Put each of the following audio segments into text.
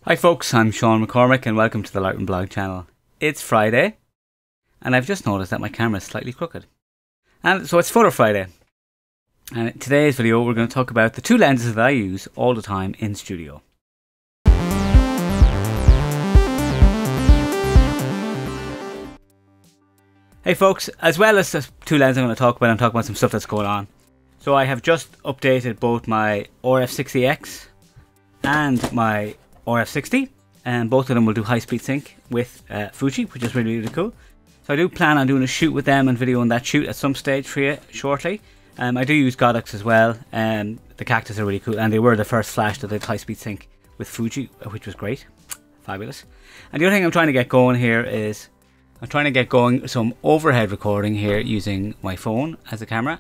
Hi folks, I'm Sean McCormick and welcome to the Lightroom blog channel. It's Friday and I've just noticed that my camera is slightly crooked. And so it's Photo Friday. And in today's video we're going to talk about the two lenses that I use all the time in studio. Hey folks, as well as the two lenses I'm talking about some stuff that's going on. So I have just updated both my RF60X and my RF60, and both of them will do high-speed sync with Fuji, which is really cool. So I do plan on doing a shoot with them and videoing that shoot at some stage for you shortly. I do use Godox as well, and the Cactus are really cool, and they were the first flash that did high-speed sync with Fuji, which was great, fabulous. And the other thing I'm trying to get going here is I'm trying to get going some overhead recording here using my phone as a camera.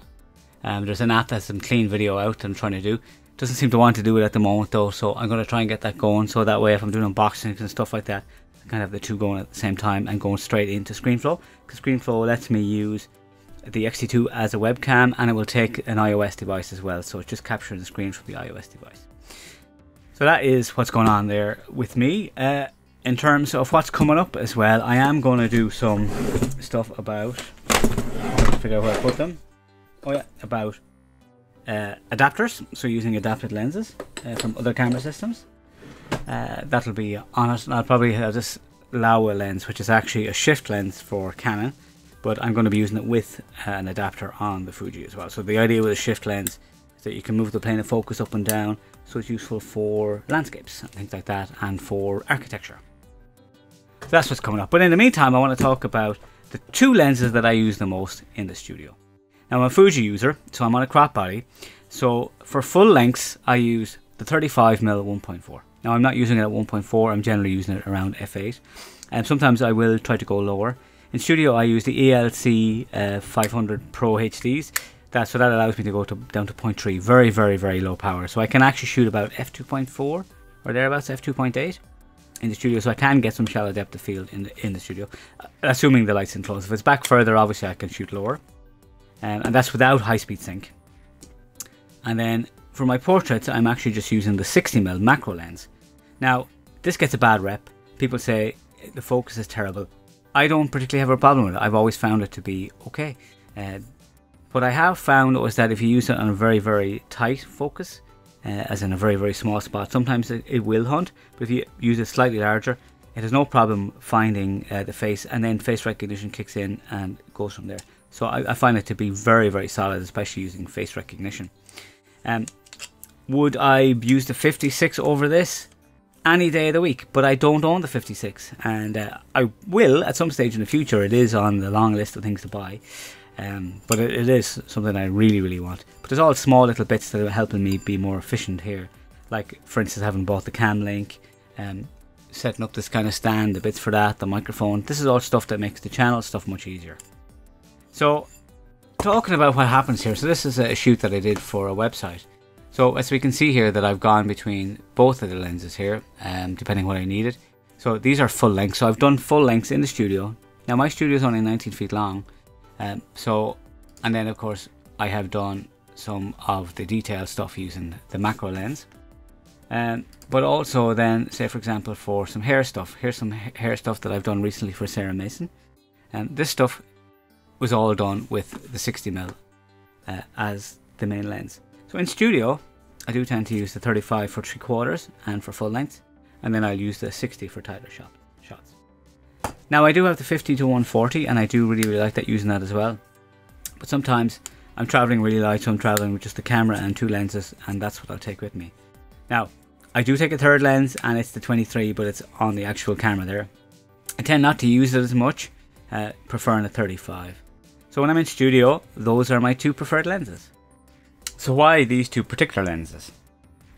There's an app that has some clean video out that I'm trying to do. Doesn't seem to want to do it at the moment though, so I'm going to try and get that going, so that way if I'm doing unboxings and stuff like that, I can have the two going at the same time and going straight into ScreenFlow, because ScreenFlow lets me use the X-T2 as a webcam, and it will take an iOS device as well, so it's just capturing the screen from the iOS device. So that is what's going on there with me. In terms of what's coming up as well, I am going to do some stuff about, figure out where I put them. Oh yeah, about adapters, so using adapted lenses from other camera systems. That'll be on it, and I'll probably have this Laowa lens, which is actually a shift lens for Canon, but I'm going to be using it with an adapter on the Fuji as well. So the idea with a shift lens is that you can move the plane of focus up and down, so it's useful for landscapes and things like that, and for architecture. So that's what's coming up. But in the meantime, I want to talk about the two lenses that I use the most in the studio. Now I'm a Fuji user, so I'm on a crop body. So for full lengths, I use the 35mm 1.4. Now I'm not using it at 1.4, I'm generally using it around f8. And sometimes I will try to go lower. In studio I use the ELC 500 Pro HDs. So that allows me to go down to 0.3, very low power. So I can actually shoot about f2.4 or thereabouts, f2.8 in the studio. So I can get some shallow depth of field in the studio, assuming the light's in close. If it's back further, obviously I can shoot lower. And that's without high-speed sync. And then for my portraits, I'm actually just using the 60mm macro lens. Now, this gets a bad rep. People say the focus is terrible. I don't particularly have a problem with it. I've always found it to be okay. What I have found was that if you use it on a very tight focus, as in a very small spot, sometimes it will hunt. But if you use it slightly larger, it has no problem finding the face, and then face recognition kicks in and goes from there. So I find it to be very solid, especially using face recognition. Would I use the 56 over this? Any day of the week, but I don't own the 56, and I will at some stage in the future. It is on the long list of things to buy, but it is something I really want. But there's all small little bits that are helping me be more efficient here, like for instance having bought the Cam Link, setting up this kind of stand, the bits for that, the microphone. This is all stuff that makes the channel stuff much easier. So talking about what happens here, so this is a shoot that I did for a website. So as we can see here that I've gone between both of the lenses here, depending what I needed. So these are full length, so I've done full lengths in the studio. Now my studio is only 19 feet long, and then of course I have done some of the detail stuff using the macro lens. But also then, say for example for some hair stuff, here's some hair stuff that I've done recently for Sarah Mason. And this stuff was all done with the 60mm as the main lens. So in studio, I do tend to use the 35 for 3/4 and for full length, and then I'll use the 60 for tighter shots. Now I do have the 50-140, and I do really like that, using that as well. But sometimes I'm traveling really light, so I'm traveling with just the camera and two lenses, and that's what I'll take with me. Now I do take a third lens, and it's the 23, but it's on the actual camera there. I tend not to use it as much, preferring a 35. So when I'm in studio, those are my two preferred lenses. So why these two particular lenses?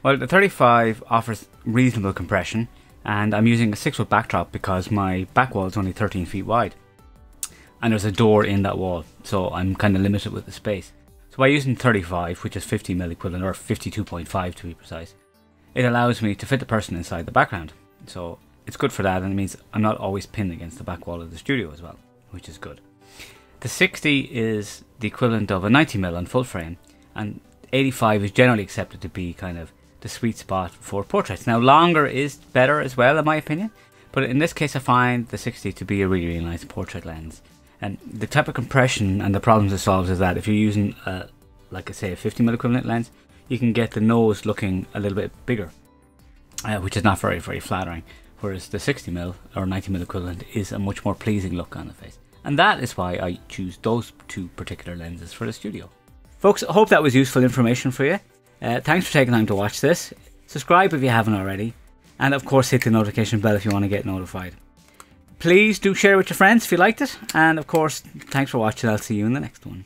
Well, the 35 offers reasonable compression, and I'm using a 6-foot backdrop because my back wall is only 13 feet wide. And there's a door in that wall, so I'm kind of limited with the space. So by using 35, which is 50mm equivalent, or 52.5 to be precise, it allows me to fit the person inside the background. So it's good for that, and it means I'm not always pinned against the back wall of the studio as well, which is good. The 60 is the equivalent of a 90mm on full frame, and 85 is generally accepted to be kind of the the sweet spot for portraits. Now longer is better as well in my opinion, but in this case I find the 60 to be a really, really nice portrait lens. And the type of compression and the problems it solves is that if you're using like I say a 50mm equivalent lens, you can get the nose looking a little bit bigger, which is not very, very flattering, whereas the 60mm or 90mm equivalent is a much more pleasing look on the face. And that is why I choose those two particular lenses for the studio. Folks, I hope that was useful information for you. Thanks for taking time to watch this. Subscribe if you haven't already, and of course hit the notification bell if you want to get notified. Please do share with your friends if you liked it, and of course thanks for watching. I'll see you in the next one.